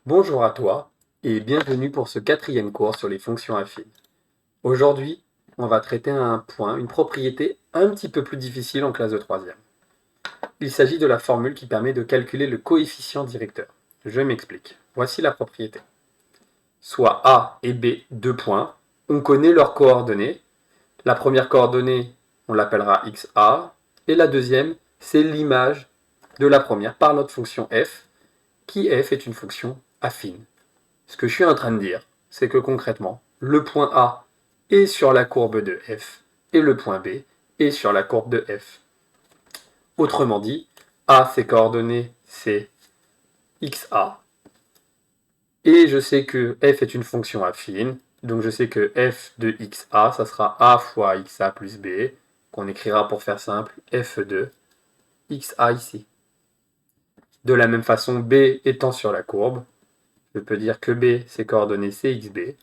Bonjour à toi et bienvenue pour ce quatrième cours sur les fonctions affines. Aujourd'hui, on va traiter un point, une propriété un petit peu plus difficile en classe de troisième. Il s'agit de la formule qui permet de calculer le coefficient directeur. Je m'explique. Voici la propriété. Soit A et B, deux points. On connaît leurs coordonnées. La première coordonnée, on l'appellera XA. Et la deuxième, c'est l'image de la première par notre fonction f, qui f est une fonction affine. Ce que je suis en train de dire, c'est que concrètement, le point A est sur la courbe de f et le point B est sur la courbe de f. Autrement dit, A, ses coordonnées, c'est XA. Et je sais que f est une fonction affine, donc je sais que f de XA, ça sera A fois XA plus B, qu'on écrira pour faire simple f de XA ici. De la même façon, B étant sur la courbe, je peux dire que B, ses coordonnées, c'est XB,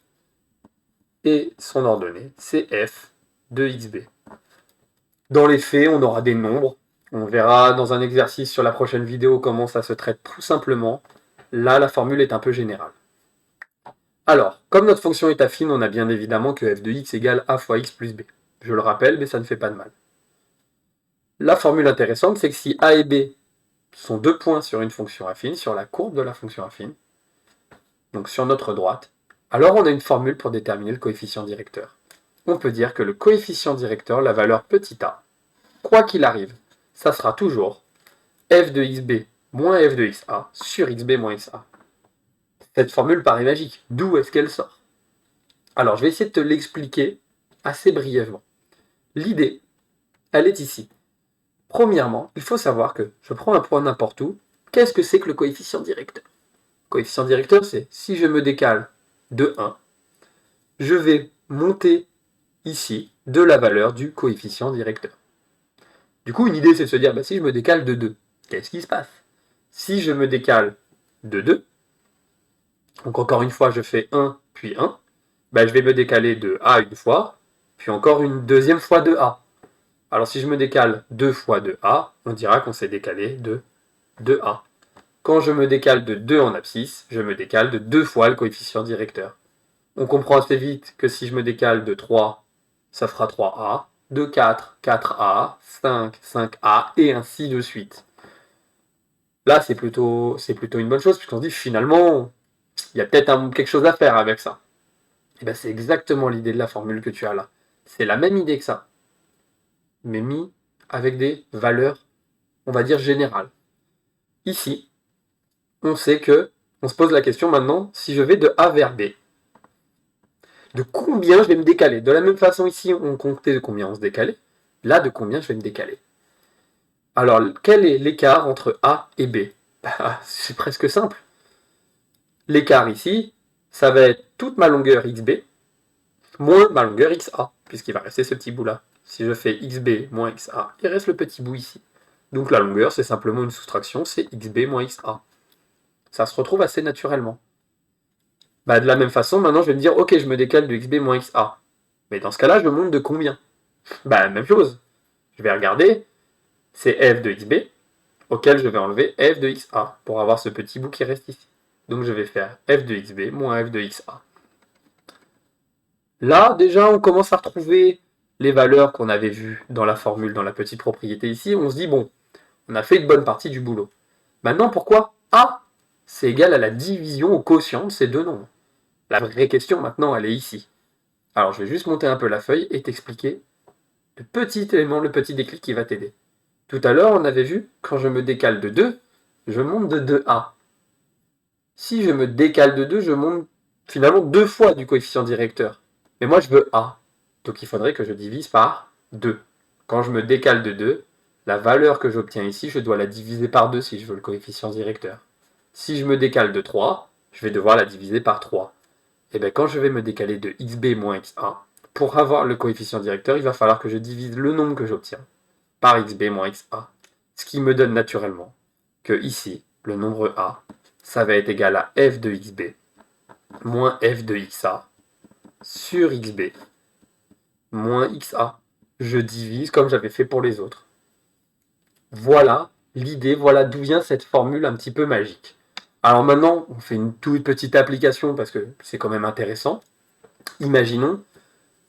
et son ordonnée, c'est f de xb. Dans les faits, on aura des nombres. On verra dans un exercice sur la prochaine vidéo comment ça se traite tout simplement. Là, la formule est un peu générale. Alors, comme notre fonction est affine, on a bien évidemment que f de x égale a fois x plus b. Je le rappelle, mais ça ne fait pas de mal. La formule intéressante, c'est que si a et b sont deux points sur une fonction affine, sur la courbe de la fonction affine, donc sur notre droite, alors on a une formule pour déterminer le coefficient directeur. On peut dire que le coefficient directeur, la valeur petit a, quoi qu'il arrive, ça sera toujours f de xb moins f de xa sur xb moins xa. Cette formule paraît magique. D'où est-ce qu'elle sort? Alors, je vais essayer de te l'expliquer assez brièvement. L'idée, elle est ici. Premièrement, il faut savoir que je prends un point n'importe où. Qu'est-ce que c'est que le coefficient directeur? Le coefficient directeur, c'est si je me décale de 1, je vais monter ici de la valeur du coefficient directeur. Du coup, une idée, c'est de se dire, si je me décale de 2, qu'est-ce qui se passe? Si je me décale de 2, donc encore une fois, je fais 1, puis 1, je vais me décaler de A une fois, puis encore une deuxième fois de A. Alors si je me décale 2 fois de A, on dira qu'on s'est décalé de 2A. Quand je me décale de 2 en abscisse, je me décale de 2 fois le coefficient directeur. On comprend assez vite que si je me décale de 3, ça fera 3A, de 4, 4A, 5, 5A, et ainsi de suite. Là, c'est plutôt une bonne chose, puisqu'on se dit finalement, il y a peut-être quelque chose à faire avec ça. Et c'est exactement l'idée de la formule que tu as là. C'est la même idée que ça, mais mis avec des valeurs, on va dire, générales. Ici, on sait que, on se pose la question maintenant, si je vais de A vers B, de combien je vais me décaler? De la même façon ici, on comptait de combien on se décalait. Là, de combien je vais me décaler? Alors, quel est l'écart entre A et B? C'est presque simple. L'écart ici, ça va être toute ma longueur xb moins ma longueur xa, puisqu'il va rester ce petit bout-là. Si je fais xb moins xa, il reste le petit bout ici. Donc la longueur, c'est simplement une soustraction, c'est xb moins xa. Ça se retrouve assez naturellement. De la même façon, maintenant je vais me dire, ok, je me décale de xb moins xa. Mais dans ce cas-là, je monte de combien? Même chose. Je vais regarder, c'est f de xb, auquel je vais enlever f de xa, pour avoir ce petit bout qui reste ici. Donc je vais faire f de xb moins f de xa. Là, déjà, on commence à retrouver les valeurs qu'on avait vues dans la formule, dans la petite propriété ici. On se dit, bon, on a fait une bonne partie du boulot. Maintenant, pourquoi A, c'est égal à la division au quotient de ces deux nombres? La vraie question, maintenant, elle est ici. Alors, je vais juste monter un peu la feuille et t'expliquer le petit élément, le petit déclic qui va t'aider. Tout à l'heure, on avait vu, quand je me décale de 2, je monte de 2A. Si je me décale de 2, je monte finalement 2 fois du coefficient directeur. Mais moi, je veux A. Donc il faudrait que je divise par 2. Quand je me décale de 2, la valeur que j'obtiens ici, je dois la diviser par 2 si je veux le coefficient directeur. Si je me décale de 3, je vais devoir la diviser par 3. Et quand je vais me décaler de xb moins xa, pour avoir le coefficient directeur, il va falloir que je divise le nombre que j'obtiens par xb moins xa. Ce qui me donne naturellement que ici, le nombre a, ça va être égal à f de xb moins f de xa sur xb moins xa. Je divise comme j'avais fait pour les autres. Voilà l'idée, voilà d'où vient cette formule un petit peu magique. Alors maintenant, on fait une toute petite application parce que c'est quand même intéressant. Imaginons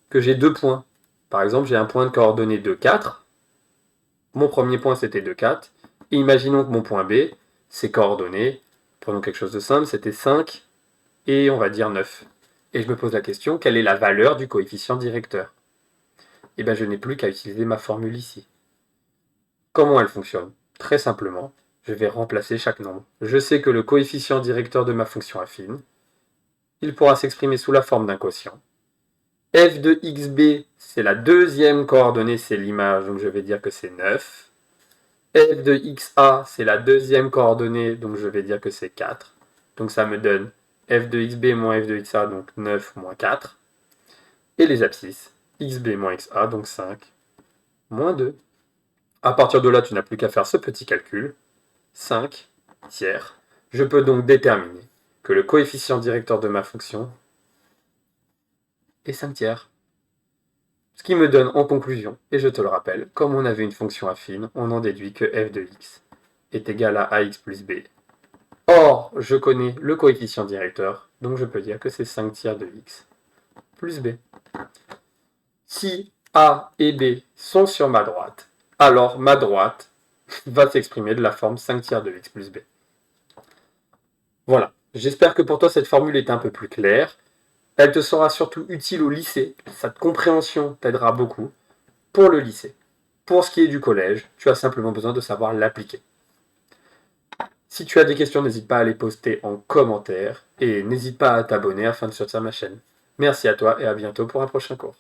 que j'ai 2 points. Par exemple, j'ai un point de coordonnées 2, 4. Mon premier point, c'était 2, 4. Et imaginons que mon point B, ses coordonnées, prenons quelque chose de simple, c'était 5 et on va dire 9. Et je me pose la question, quelle est la valeur du coefficient directeur? Eh bien, je n'ai plus qu'à utiliser ma formule ici. Comment elle fonctionne? Très simplement, je vais remplacer chaque nombre. Je sais que le coefficient directeur de ma fonction affine, il pourra s'exprimer sous la forme d'un quotient. F de xb, c'est la deuxième coordonnée, c'est l'image, donc je vais dire que c'est 9. F de xa, c'est la deuxième coordonnée, donc je vais dire que c'est 4. Donc ça me donne f de xb moins f de xa, donc 9 moins 4. Et les abscisses, xb moins xa, donc 5 moins 2. À partir de là, tu n'as plus qu'à faire ce petit calcul. 5 tiers. Je peux donc déterminer que le coefficient directeur de ma fonction est 5 tiers. Ce qui me donne en conclusion, et je te le rappelle, comme on avait une fonction affine, on en déduit que f de x est égal à ax plus b. Or, je connais le coefficient directeur, donc je peux dire que c'est 5 tiers de x plus b. Si a et b sont sur ma droite, alors ma droite va s'exprimer de la forme 5 tiers de x plus b. Voilà, j'espère que pour toi cette formule est un peu plus claire. Elle te sera surtout utile au lycée, cette compréhension t'aidera beaucoup pour le lycée. Pour ce qui est du collège, tu as simplement besoin de savoir l'appliquer. Si tu as des questions, n'hésite pas à les poster en commentaire et n'hésite pas à t'abonner afin de soutenir ma chaîne. Merci à toi et à bientôt pour un prochain cours.